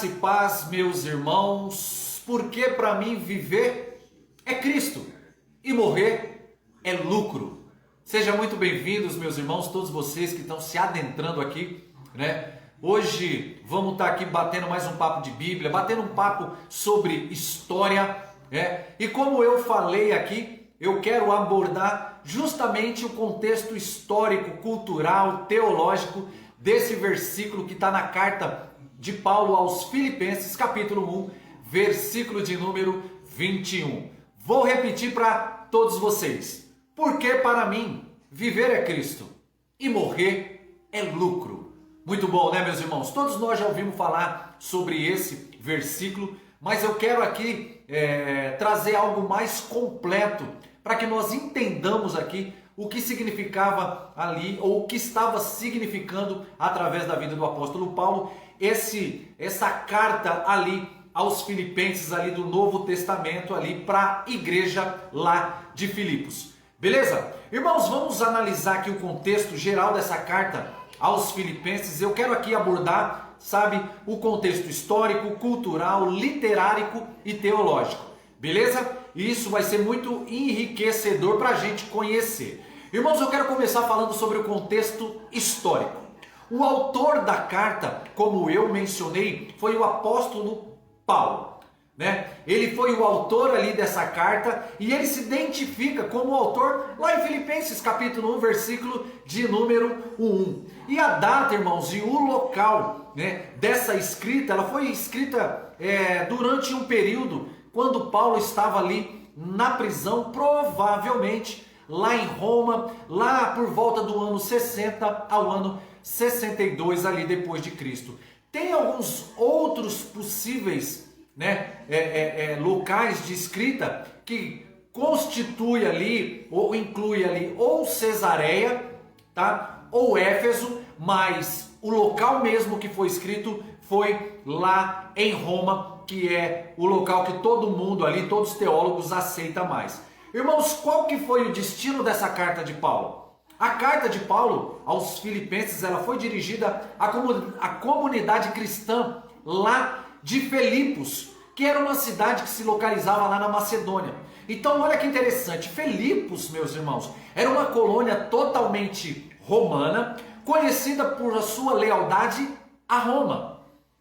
Graça e paz, meus irmãos, porque para mim viver é Cristo e morrer é lucro. Sejam muito bem-vindos, meus irmãos, todos vocês que estão se adentrando aqui, né? Hoje vamos estar aqui batendo mais um papo de Bíblia, batendo um papo sobre história, né? E como eu falei aqui, eu quero abordar justamente o contexto histórico, cultural, teológico desse versículo que está na carta de Paulo aos Filipenses, capítulo 1, versículo de número 21. Vou repetir para todos vocês. Porque para mim, viver é Cristo e morrer é lucro. Muito bom, né, meus irmãos? Todos nós já ouvimos falar sobre esse versículo, mas eu quero aqui trazer algo mais completo para que nós entendamos aqui o que significava ali, ou o que estava significando através da vida do apóstolo Paulo, essa carta ali aos Filipenses ali do Novo Testamento ali para a igreja lá de Filipos. Beleza? Irmãos, vamos analisar aqui o contexto geral dessa carta aos Filipenses. Eu quero aqui abordar, sabe, o contexto histórico, cultural, literário e teológico. Beleza? E isso vai ser muito enriquecedor para a gente conhecer. Irmãos, eu quero começar falando sobre o contexto histórico. O autor da carta, como eu mencionei, foi o apóstolo Paulo, né? Ele foi o autor ali dessa carta e ele se identifica como autor lá em Filipenses capítulo 1, versículo de número 1. E a data, irmãos, e o local, né, dessa escrita, ela foi escrita durante um período quando Paulo estava ali na prisão, provavelmente lá em Roma, lá por volta do ano 60 ao ano 62 ali depois de Cristo. Tem alguns outros possíveis, né, locais de escrita que constitui ali ou inclui ali ou Cesareia, tá, ou Éfeso, mas o local mesmo que foi escrito foi lá em Roma, que é o local que todo mundo ali, todos os teólogos aceitam mais. Irmãos, qual que foi o destino dessa carta de Paulo? A carta de Paulo aos Filipenses, ela foi dirigida à comunidade cristã lá de Filipos, que era uma cidade que se localizava lá na Macedônia. Então, olha que interessante, Filipos, meus irmãos, era uma colônia totalmente romana, conhecida por a sua lealdade a Roma,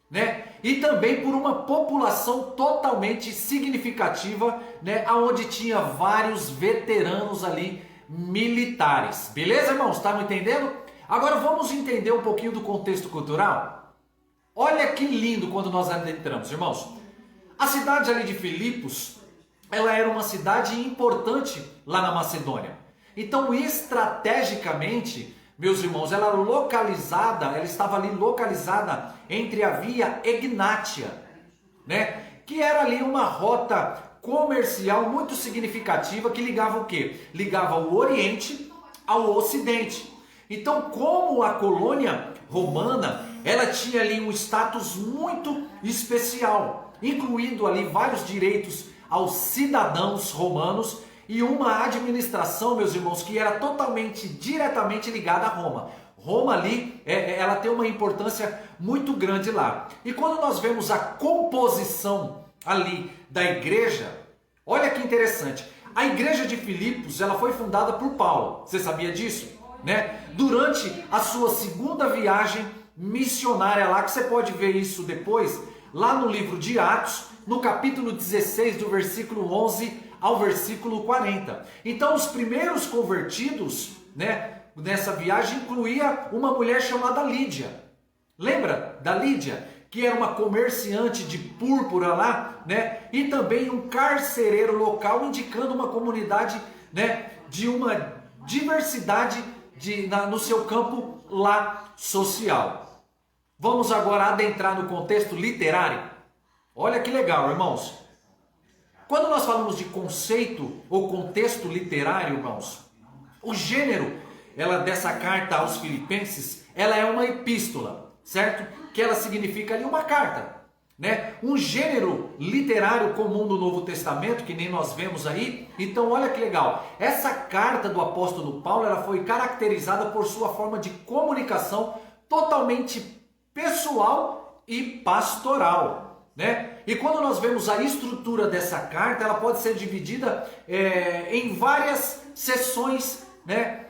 né? E também por uma população totalmente significativa, né? Onde tinha vários veteranos ali militares. Beleza, irmãos? Tá me entendendo? Agora vamos entender um pouquinho do contexto cultural. Olha que lindo quando nós adentramos, irmãos. A cidade ali de Filipos, ela era uma cidade importante lá na Macedônia. Então, estrategicamente, meus irmãos, ela estava ali localizada entre a via Egnátia, né? Que era ali uma rota comercial muito significativa que ligava o quê? Ligava o Oriente ao Ocidente. Então, como a colônia romana, ela tinha ali um status muito especial, incluindo ali vários direitos aos cidadãos romanos e uma administração, meus irmãos, que era diretamente ligada a Roma. Roma ali, ela tem uma importância muito grande lá. E quando nós vemos a composição ali da igreja, olha que interessante. A igreja de Filipos, ela foi fundada por Paulo. Você sabia disso? Né? Durante a sua segunda viagem missionária lá, que você pode ver isso depois, lá no livro de Atos, no capítulo 16, do versículo 11 ao versículo 40. Então, os primeiros convertidos, né, nessa viagem incluía uma mulher chamada Lídia. Lembra da Lídia? Que era uma comerciante de púrpura lá, né? E também um carcereiro local, indicando uma comunidade, né, de uma diversidade no seu campo lá social. Vamos agora adentrar no contexto literário. Olha que legal, irmãos. Quando nós falamos de conceito ou contexto literário, irmãos, o gênero dessa carta aos Filipenses, ela é uma epístola, certo? Que ela significa ali uma carta, né? Um gênero literário comum do Novo Testamento, que nem nós vemos aí. Então, olha que legal. Essa carta do apóstolo Paulo, ela foi caracterizada por sua forma de comunicação totalmente pessoal e pastoral, né? E quando nós vemos a estrutura dessa carta, ela pode ser dividida em várias seções, né,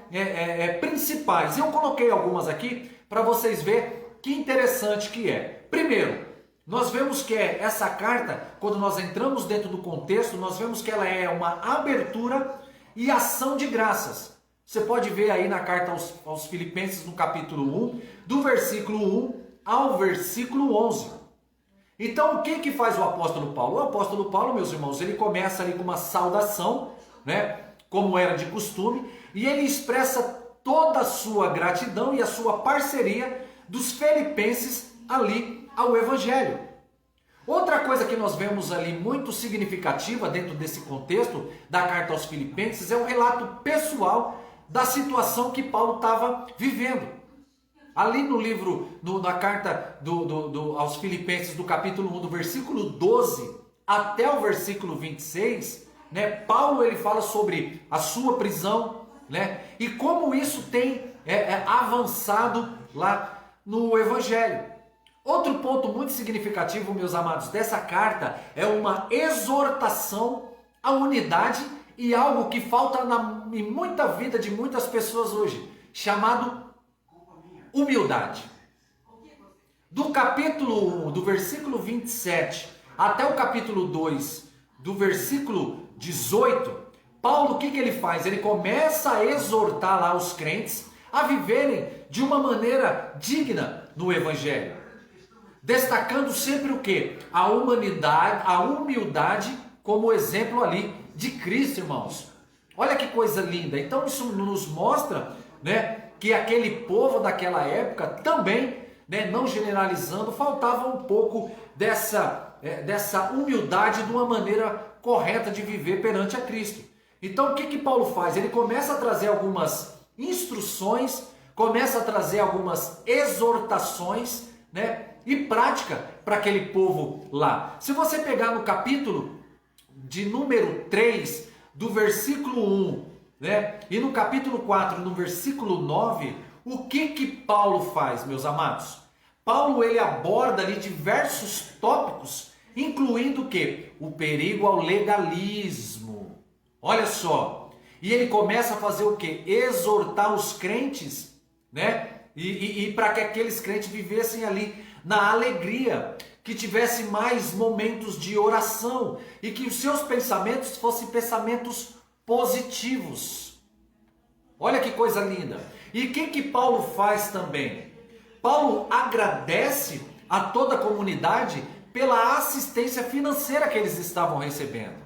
principais. Eu coloquei algumas aqui para vocês verem que interessante que é. Primeiro, nós vemos que essa carta, quando nós entramos dentro do contexto, nós vemos que ela é uma abertura e ação de graças. Você pode ver aí na carta aos Filipenses, no capítulo 1, do versículo 1 ao versículo 11. Então, o que faz o apóstolo Paulo? O apóstolo Paulo, meus irmãos, ele começa ali com uma saudação, né, como era de costume, e ele expressa toda a sua gratidão e a sua parceria dos filipenses ali ao Evangelho. Outra coisa que nós vemos ali muito significativa dentro desse contexto da carta aos Filipenses é um relato pessoal da situação que Paulo estava vivendo. Ali no livro, na carta aos Filipenses, do capítulo 1, do versículo 12 até o versículo 26, né, Paulo ele fala sobre a sua prisão, né, e como isso tem avançado lá no Evangelho. Outro ponto muito significativo, meus amados, dessa carta é uma exortação à unidade e algo que falta em muita vida de muitas pessoas hoje, chamado humildade. Do capítulo 1, do versículo 27 até o capítulo 2, do versículo 18, Paulo, o que ele faz? Ele começa a exortar lá os crentes a viverem de uma maneira digna no Evangelho. Destacando sempre o quê? A humildade como exemplo ali de Cristo, irmãos. Olha que coisa linda. Então isso nos mostra, né, que aquele povo daquela época também, né, não generalizando, faltava um pouco dessa humildade de uma maneira correta de viver perante a Cristo. Então o que Paulo faz? Ele começa a trazer algumas instruções, começa a trazer algumas exortações, né, e prática para aquele povo lá. Se você pegar no capítulo de número 3, do versículo 1, né, e no capítulo 4, no versículo 9, o que Paulo faz, meus amados? Paulo ele aborda ali diversos tópicos, incluindo o quê? O perigo ao legalismo. Olha só. E ele começa a fazer o quê? Exortar os crentes, né? E para que aqueles crentes vivessem ali na alegria, que tivesse mais momentos de oração e que os seus pensamentos fossem pensamentos positivos. Olha que coisa linda. E o que Paulo faz também? Paulo agradece a toda a comunidade pela assistência financeira que eles estavam recebendo.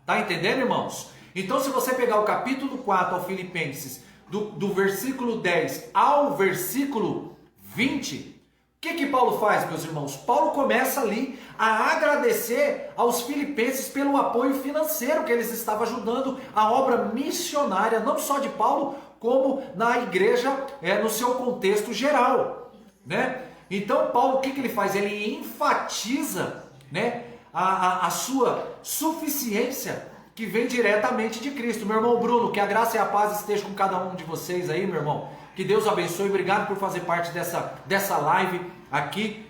Tá entendendo, irmãos? Então, se você pegar o capítulo 4 ao Filipenses, do versículo 10 ao versículo 20, o que Paulo faz, meus irmãos? Paulo começa ali a agradecer aos filipenses pelo apoio financeiro que eles estavam ajudando a obra missionária, não só de Paulo, como na igreja, no seu contexto geral, né? Então, Paulo, o que ele faz? Ele enfatiza, né, a sua suficiência que vem diretamente de Cristo. Meu irmão Bruno, que a graça e a paz estejam com cada um de vocês aí, meu irmão. Que Deus abençoe. Obrigado por fazer parte dessa live aqui,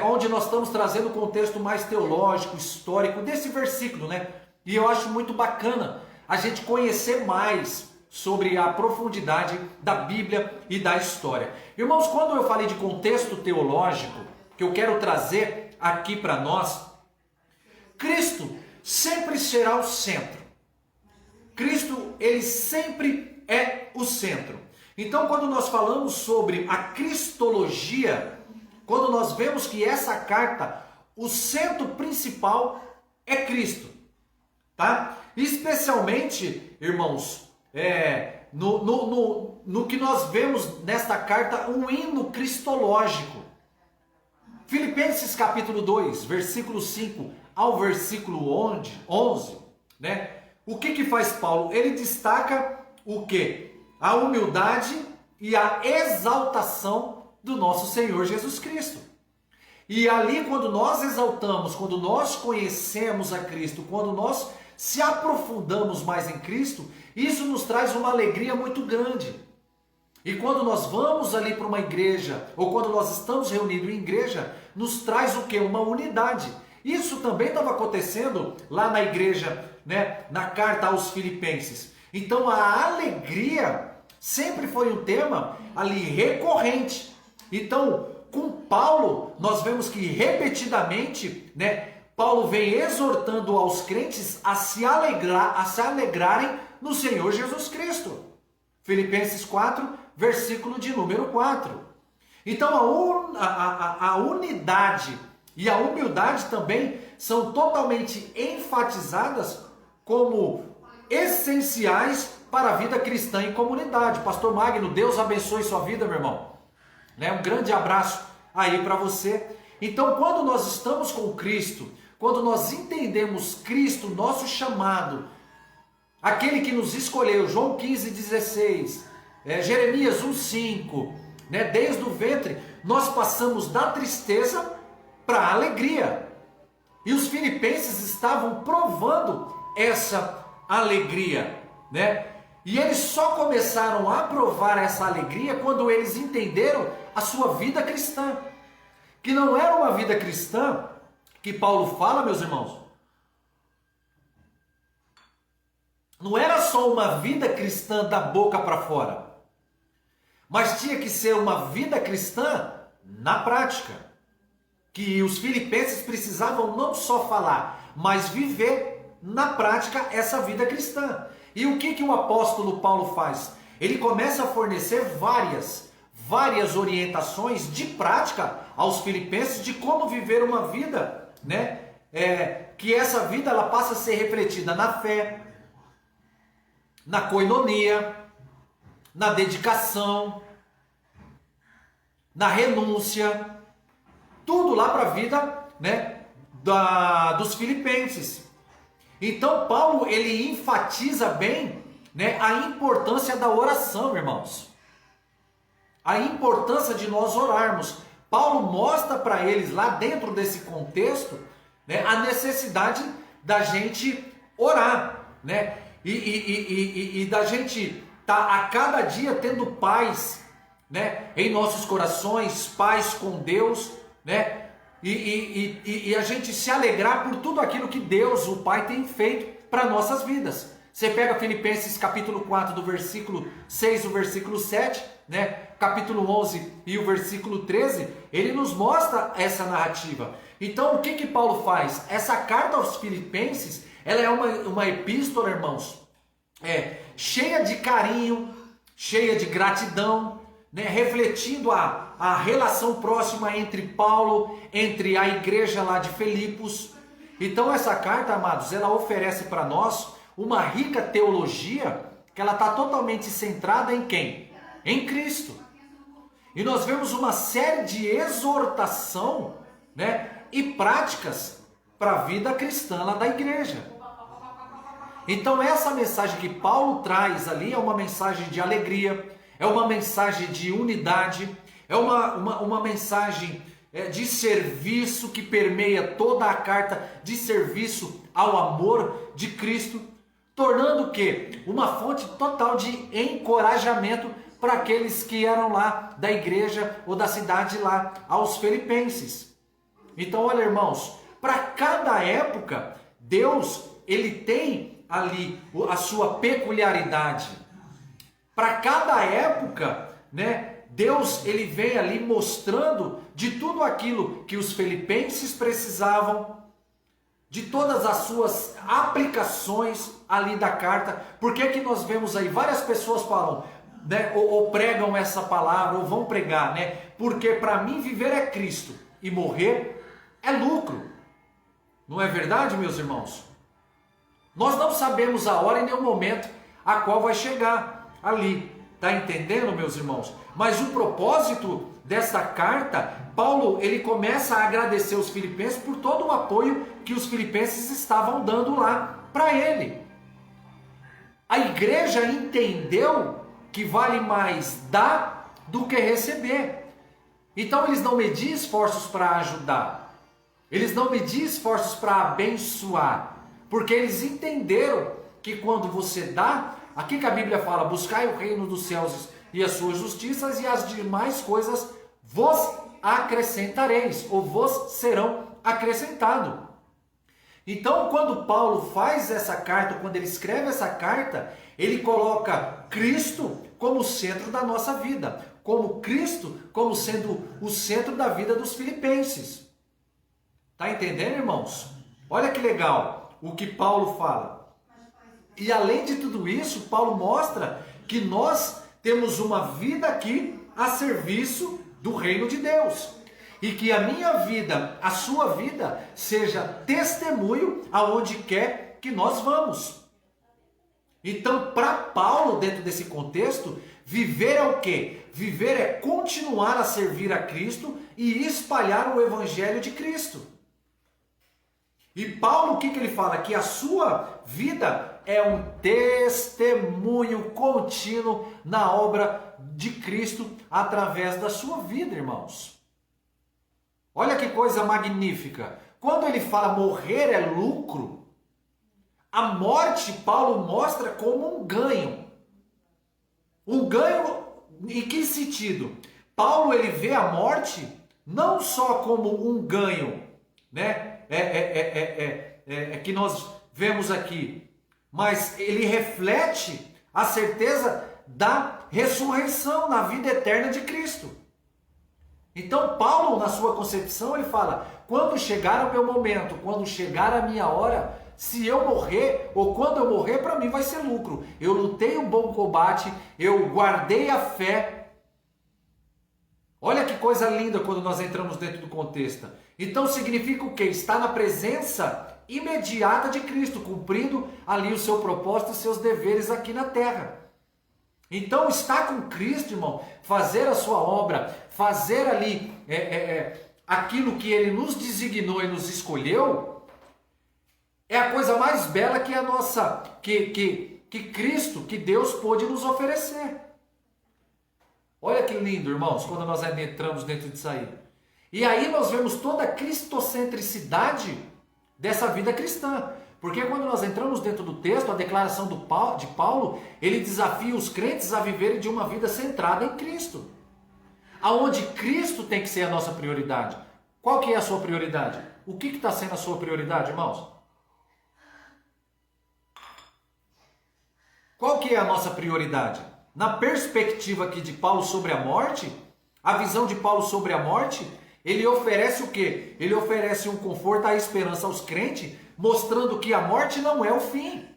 onde nós estamos trazendo o contexto mais teológico, histórico desse versículo, né? E eu acho muito bacana a gente conhecer mais sobre a profundidade da Bíblia e da história. Irmãos, quando eu falei de contexto teológico, que eu quero trazer aqui para nós, Cristo sempre será o centro. Cristo, ele sempre é o centro. Então, quando nós falamos sobre a cristologia, quando nós vemos que essa carta, o centro principal é Cristo, tá? Especialmente, irmãos, no que nós vemos nesta carta, um hino cristológico. Filipenses capítulo 2, versículo 5 ao versículo 11, né? O que faz Paulo? Ele destaca o quê? A humildade e a exaltação do nosso Senhor Jesus Cristo. E ali, quando nós exaltamos, quando nós conhecemos a Cristo, quando nós se aprofundamos mais em Cristo, isso nos traz uma alegria muito grande. E quando nós vamos ali para uma igreja, ou quando nós estamos reunidos em igreja, nos traz o quê? Uma unidade. Isso também estava acontecendo lá na igreja, né? Na carta aos Filipenses. Então a alegria sempre foi um tema ali recorrente. Então, com Paulo, nós vemos que repetidamente, né? Paulo vem exortando aos crentes a se alegrarem no Senhor Jesus Cristo. Filipenses 4, versículo de número 4. Então a unidade e a humildade também são totalmente enfatizadas como essenciais para a vida cristã em comunidade. Pastor Magno, Deus abençoe sua vida, meu irmão. Um grande abraço aí para você. Então, quando nós estamos com Cristo, quando nós entendemos Cristo, nosso chamado, aquele que nos escolheu, João 15,16, Jeremias 1,5, né? Desde o ventre, nós passamos da tristeza para a alegria. E os filipenses estavam provando essa alegria, né? E eles só começaram a provar essa alegria quando eles entenderam a sua vida cristã. Que não era uma vida cristã que Paulo fala, meus irmãos. Não era só uma vida cristã da boca para fora, mas tinha que ser uma vida cristã na prática. Que os filipenses precisavam não só falar, mas viver na prática essa vida cristã. E o que o apóstolo Paulo faz? Ele começa a fornecer várias orientações de prática aos filipenses de como viver uma vida, né? Que essa vida ela passa a ser refletida na fé, na koinonia, na dedicação, na renúncia, tudo lá para a vida, né, dos filipenses. Então Paulo ele enfatiza bem, né, a importância da oração, irmãos. A importância de nós orarmos. Paulo mostra para eles lá dentro desse contexto, né, a necessidade da gente orar, né? E da gente estar a cada dia tendo paz, né, em nossos corações, paz com Deus, né, e a gente se alegrar por tudo aquilo que Deus, o Pai, tem feito para nossas vidas. Você pega Filipenses capítulo 4, do versículo 6 ao versículo 7, né, capítulo 11 e o versículo 13, ele nos mostra essa narrativa. Então o que Paulo faz? Essa carta aos Filipenses, ela é uma epístola, irmãos, cheia de carinho, cheia de gratidão, né, refletindo a relação próxima entre Paulo, entre a igreja lá de Filipos. Então essa carta, amados, ela oferece para nós uma rica teologia, que ela está totalmente centrada em quem? Em Cristo. E nós vemos uma série de exortação, né, e práticas para a vida cristã lá da igreja. Então essa mensagem que Paulo traz ali é uma mensagem de alegria, é uma mensagem de unidade, é uma mensagem de serviço que permeia toda a carta, de serviço ao amor de Cristo, tornando o quê? Uma fonte total de encorajamento para aqueles que eram lá da igreja ou da cidade lá, aos filipenses. Então olha, irmãos, para cada época, Deus, ele tem ali a sua peculiaridade. Para cada época, né, Deus ele vem ali mostrando de tudo aquilo que os filipenses precisavam, de todas as suas aplicações ali da carta. Por que que nós vemos aí várias pessoas falam, né, ou pregam essa palavra, ou vão pregar, né? Porque para mim viver é Cristo e morrer é lucro. Não é verdade, meus irmãos? Nós não sabemos a hora e nem o momento a qual vai chegar ali. Tá entendendo, meus irmãos? Mas o propósito dessa carta, Paulo, ele começa a agradecer os filipenses por todo o apoio que os filipenses estavam dando lá para ele. A igreja entendeu que vale mais dar do que receber. Então eles não mediam esforços para ajudar. Eles não mediam esforços para abençoar. Porque eles entenderam que quando você dá, aqui que a Bíblia fala, buscai o reino dos céus e as suas justiças, e as demais coisas vos acrescentareis, ou vos serão acrescentados. Então, quando Paulo faz essa carta, quando ele escreve essa carta, ele coloca Cristo como centro da nossa vida, como Cristo como sendo o centro da vida dos filipenses. Tá entendendo, irmãos? Olha que legal o que Paulo fala. E além de tudo isso, Paulo mostra que nós temos uma vida aqui a serviço do reino de Deus. E que a minha vida, a sua vida, seja testemunho aonde quer que nós vamos. Então, para Paulo, dentro desse contexto, viver é o quê? Viver é continuar a servir a Cristo e espalhar o evangelho de Cristo. E Paulo, o que ele fala? Que a sua vida é um testemunho contínuo na obra de Cristo através da sua vida, irmãos. Olha que coisa magnífica. Quando ele fala morrer é lucro, a morte Paulo mostra como um ganho. Um ganho em que sentido? Paulo ele vê a morte não só como um ganho, né? Que nós vemos aqui, mas ele reflete a certeza da ressurreição na vida eterna de Cristo. Então Paulo, na sua concepção, ele fala, quando chegar o meu momento, quando chegar a minha hora, se eu morrer, ou quando eu morrer, para mim vai ser lucro. Eu lutei um bom combate, eu guardei a fé. Olha que coisa linda quando nós entramos dentro do contexto. Então significa o quê? Está na presença imediata de Cristo, cumprindo ali o seu propósito e seus deveres aqui na terra. Então estar com Cristo, irmão, fazer a sua obra, fazer ali aquilo que Ele nos designou e nos escolheu, é a coisa mais bela que a nossa, que Cristo, que Deus pôde nos oferecer. Olha que lindo, irmãos, quando nós entramos dentro disso aí. E aí nós vemos toda a cristocentricidade dessa vida cristã. Porque quando nós entramos dentro do texto, a declaração de Paulo, ele desafia os crentes a viverem de uma vida centrada em Cristo. Aonde Cristo tem que ser a nossa prioridade. Qual que é a sua prioridade? O que está sendo a sua prioridade, irmãos? Qual que é a nossa prioridade? Na perspectiva aqui de Paulo sobre a morte, a visão de Paulo sobre a morte, ele oferece o quê? Ele oferece um conforto, a esperança aos crentes, mostrando que a morte não é o fim.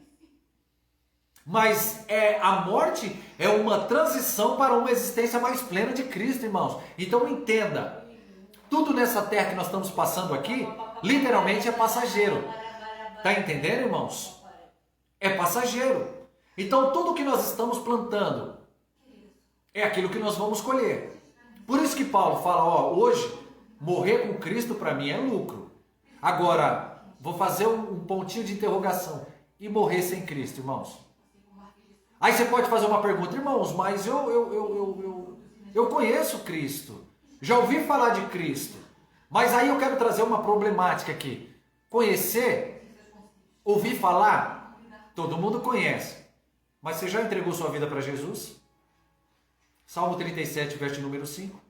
Mas a morte é uma transição para uma existência mais plena de Cristo, irmãos. Então entenda, tudo nessa terra que nós estamos passando aqui, literalmente é passageiro. Está entendendo, irmãos? É passageiro. Então tudo que nós estamos plantando é aquilo que nós vamos colher. Por isso que Paulo fala, hoje, morrer com Cristo para mim é lucro. Agora, vou fazer um pontinho de interrogação. E morrer sem Cristo, irmãos? Aí você pode fazer uma pergunta, irmãos, mas eu conheço Cristo. Já ouvi falar de Cristo. Mas aí eu quero trazer uma problemática aqui. Conhecer, ouvir falar, todo mundo conhece. Mas você já entregou sua vida para Jesus? Salmo 37, verso número 5.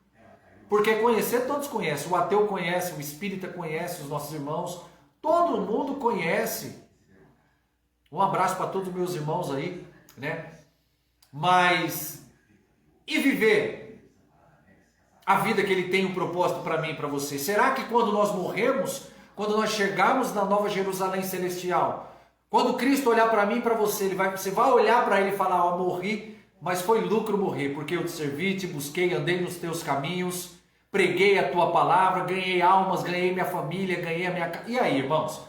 Porque conhecer todos conhecem. O ateu conhece, o espírita conhece, os nossos irmãos. Todo mundo conhece. Um abraço para todos os meus irmãos aí, né? Mas, e viver a vida que Ele tem um propósito para mim e para você? Será que quando nós morrermos, quando nós chegarmos na Nova Jerusalém Celestial, quando Cristo olhar para mim e para você, você vai olhar para Ele e falar, morri, mas foi lucro morrer, porque eu te servi, te busquei, andei nos teus caminhos, preguei a tua palavra, ganhei almas, ganhei minha família, ganhei a minha casa. E aí, irmãos?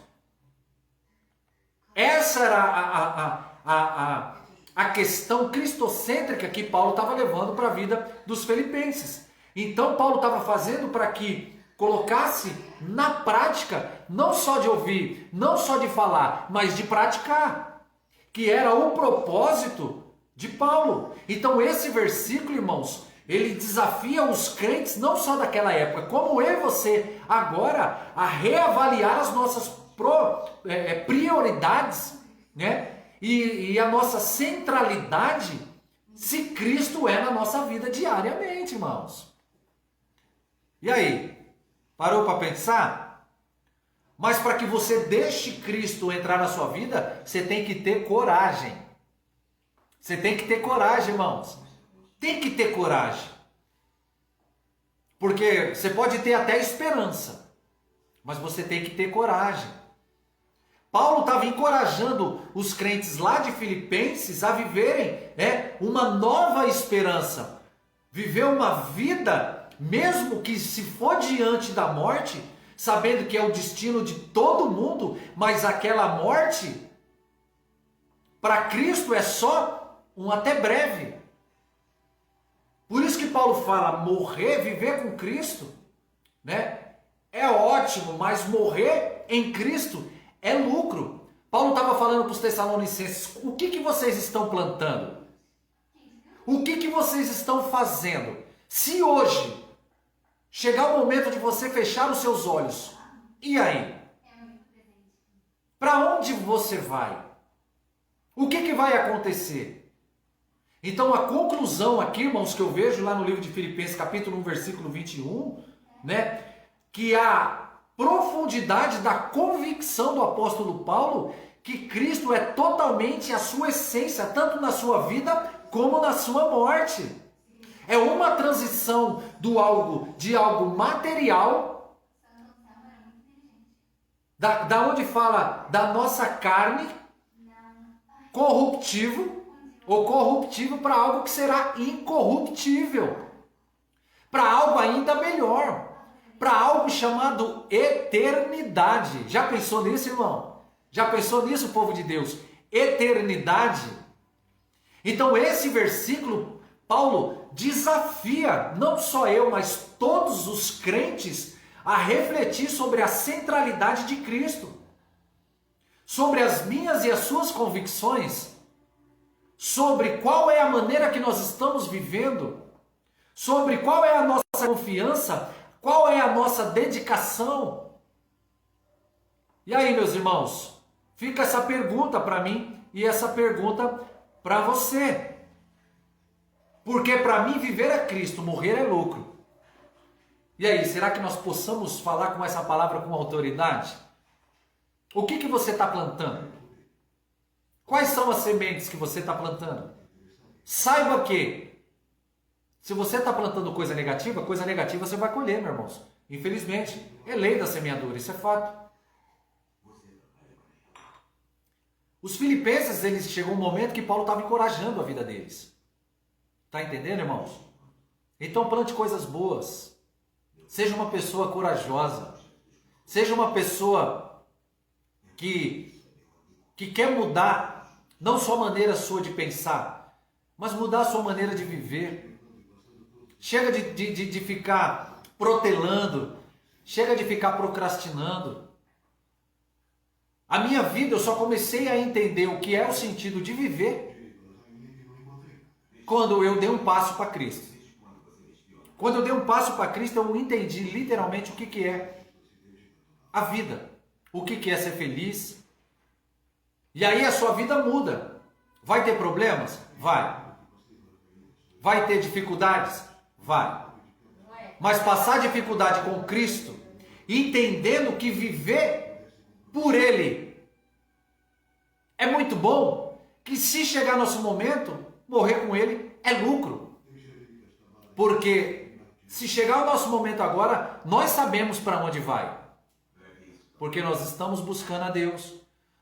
Essa era a questão cristocêntrica que Paulo estava levando para a vida dos filipenses. Então Paulo estava fazendo para que colocasse na prática, não só de ouvir, não só de falar, mas de praticar, que era o propósito de Paulo. Então esse versículo, irmãos, ele desafia os crentes, não só daquela época, como eu e você, agora, a reavaliar as nossas prioridades, né? E a nossa centralidade se Cristo é na nossa vida diariamente, irmãos. E aí? Parou para pensar? Mas para que você deixe Cristo entrar na sua vida, você tem que ter coragem. Você tem que ter coragem, irmãos. Tem que ter coragem. Porque você pode ter até esperança, mas você tem que ter coragem. Paulo estava encorajando os crentes lá de Filipenses a viverem uma nova esperança. Viver uma vida, mesmo que se for diante da morte, sabendo que é o destino de todo mundo, mas aquela morte, para Cristo é só um até breve. Por isso que Paulo fala, morrer, viver com Cristo, né? É ótimo, mas morrer em Cristo é lucro. Paulo estava falando para os Tessalonicenses, o que vocês estão plantando? O que vocês estão fazendo? Se hoje chegar o momento de você fechar os seus olhos, e aí? Para onde você vai? O que vai acontecer? Então a conclusão aqui, irmãos, que eu vejo lá no livro de Filipenses, capítulo 1, versículo 21, né? Que a profundidade da convicção do apóstolo Paulo, que Cristo é totalmente a sua essência, tanto na sua vida como na sua morte. É uma transição de algo material, da onde fala da nossa carne, corruptível para algo que será incorruptível, para algo ainda melhor, para algo chamado eternidade. Já pensou nisso, irmão? Já pensou nisso, povo de Deus? Eternidade. Então esse versículo, Paulo desafia não só eu, mas todos os crentes a refletir sobre a centralidade de Cristo, sobre as minhas e as suas convicções, sobre qual é a maneira que nós estamos vivendo, sobre qual é a nossa confiança, qual é a nossa dedicação. E aí, meus irmãos, fica essa pergunta para mim e essa pergunta para você. Porque para mim viver é Cristo, morrer é lucro. E aí, será que nós possamos falar com essa palavra com autoridade? O que você está plantando? Quais são as sementes que você está plantando? Saiba que, se você está plantando coisa negativa você vai colher, meus irmãos. Infelizmente, é lei da semeadura, isso é fato. Os filipenses, eles chegou um momento que Paulo estava encorajando a vida deles. Está entendendo, irmãos? Então plante coisas boas. Seja uma pessoa corajosa. Seja uma pessoa que quer mudar não só a maneira sua de pensar, mas mudar a sua maneira de viver. Chega de ficar protelando, chega de ficar procrastinando. A minha vida, eu só comecei a entender o que é o sentido de viver quando eu dei um passo para Cristo. Quando eu dei um passo para Cristo, eu entendi literalmente o que é a vida, o que é ser feliz. E aí a sua vida muda. Vai ter problemas? Vai. Vai ter dificuldades? Vai. Mas passar dificuldade com Cristo, entendendo que viver por Ele é muito bom, que se chegar nosso momento, morrer com Ele é lucro. Porque se chegar o nosso momento agora, nós sabemos para onde vai. Porque nós estamos buscando a Deus,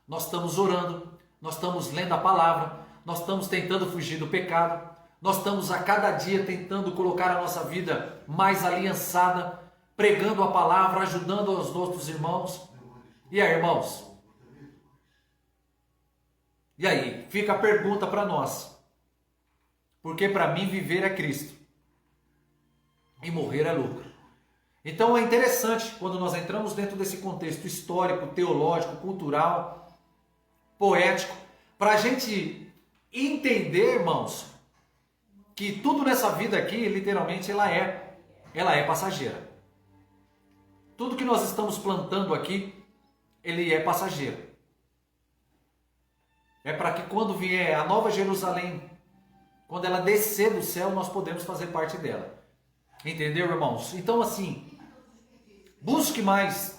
nós estamos orando, nós estamos lendo a palavra, nós estamos tentando fugir do pecado, nós estamos a cada dia tentando colocar a nossa vida mais aliançada, pregando a palavra, ajudando os nossos irmãos. E aí, irmãos? E aí, fica a pergunta para nós. Porque para mim viver é Cristo e morrer é lucro. Então é interessante quando nós entramos dentro desse contexto histórico, teológico, cultural, poético, para a gente entender, irmãos, que tudo nessa vida aqui, literalmente, ela é passageira. Tudo que nós estamos plantando aqui, ele é passageiro. É para que quando vier a Nova Jerusalém, Quando ela descer do céu, nós podemos fazer parte dela. Entendeu, irmãos? Então, assim, busque mais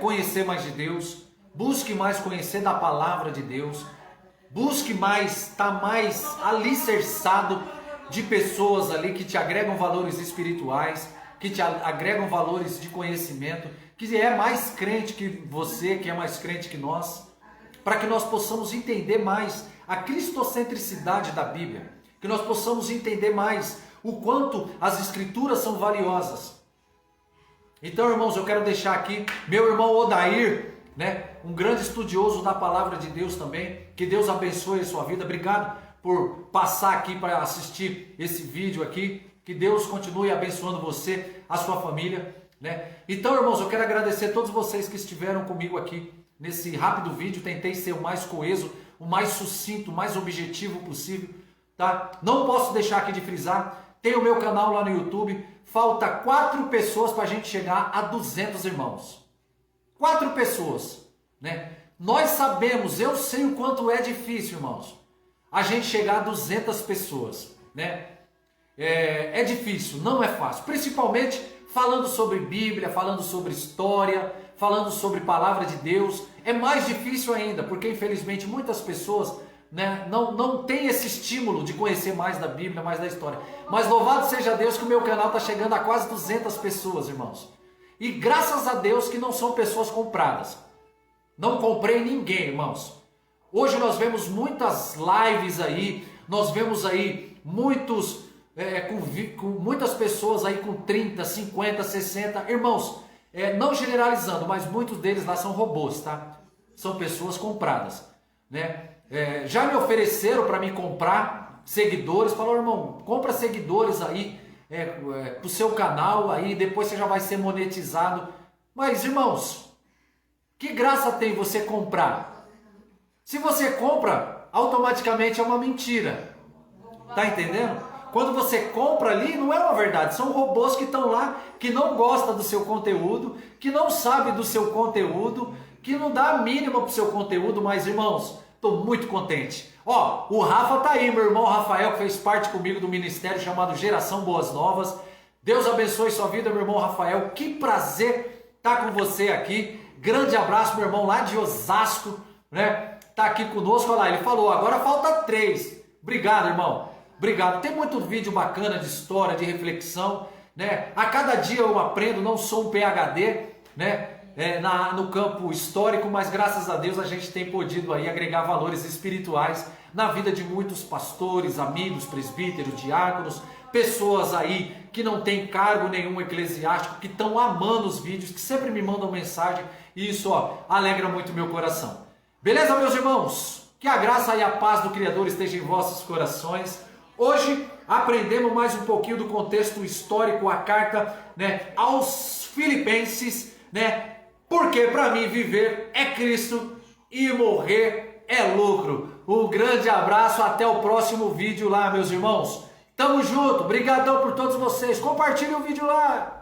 conhecer mais de Deus, busque mais conhecer da palavra de Deus, busque mais, estar mais alicerçado de pessoas ali que te agregam valores espirituais, que te agregam valores de conhecimento, que é mais crente que você, que é mais crente que nós, para que nós possamos entender mais a cristocentricidade da Bíblia, que nós possamos entender mais o quanto as escrituras são valiosas. Então, irmãos, eu quero deixar aqui meu irmão Odair, né, um grande estudioso da palavra de Deus também, que Deus abençoe a sua vida. Obrigado por passar aqui para assistir esse vídeo aqui, que Deus continue abençoando você, a sua família, né? Então, irmãos, eu quero agradecer a todos vocês que estiveram comigo aqui nesse rápido vídeo. Tentei ser o mais coeso, o mais sucinto, o mais objetivo possível, tá? Não posso deixar aqui de frisar, tem o meu canal lá no YouTube. Falta 4 pessoas para a gente chegar a 200 irmãos. 4 pessoas, né? Nós sabemos, eu sei o quanto é difícil, irmãos, a gente chegar a 200 pessoas, né? É difícil, não é fácil. Principalmente falando sobre Bíblia, falando sobre história, falando sobre palavra de Deus. É mais difícil ainda, porque infelizmente muitas pessoas, né, não tem esse estímulo de conhecer mais da Bíblia, mais da história. Mas louvado seja Deus que o meu canal está chegando a quase 200 pessoas, irmãos. E graças a Deus que não são pessoas compradas. Não comprei ninguém, irmãos. Hoje nós vemos muitas lives aí, nós vemos aí muitas pessoas aí com 30, 50, 60. Irmãos, não generalizando, mas muitos deles lá são robôs, tá? São pessoas compradas, né? Já me ofereceram para me comprar seguidores, falaram, irmão, compra seguidores aí pro seu canal, aí depois você já vai ser monetizado. Mas, irmãos, que graça tem você comprar? Se você compra, automaticamente é uma mentira. Tá entendendo? Quando você compra ali, não é uma verdade. São robôs que estão lá, que não gostam do seu conteúdo, que não sabem do seu conteúdo, que não dá a mínima pro seu conteúdo. Mas, irmãos, estou muito contente. Ó, o Rafa tá aí, meu irmão Rafael, que fez parte comigo do ministério chamado Geração Boas Novas. Deus abençoe sua vida, meu irmão Rafael. Que prazer estar com você aqui. Grande abraço, meu irmão lá de Osasco, né? Tá aqui conosco. Olha lá, ele falou, agora falta 3. Obrigado, irmão. Obrigado. Tem muito vídeo bacana de história, de reflexão, né? A cada dia eu aprendo, não sou um PhD, né? No campo histórico, mas graças a Deus a gente tem podido aí agregar valores espirituais na vida de muitos pastores, amigos, presbíteros, diáconos, pessoas aí que não têm cargo nenhum eclesiástico, que estão amando os vídeos, que sempre me mandam mensagem, e isso, ó, alegra muito meu coração. Beleza, meus irmãos? Que a graça e a paz do Criador esteja em vossos corações. Hoje aprendemos mais um pouquinho do contexto histórico, a carta, né, aos Filipenses, né? Porque para mim viver é Cristo e morrer é lucro. Um grande abraço, até o próximo vídeo lá, meus irmãos. Tamo junto, brigadão por todos vocês. Compartilhe o vídeo lá.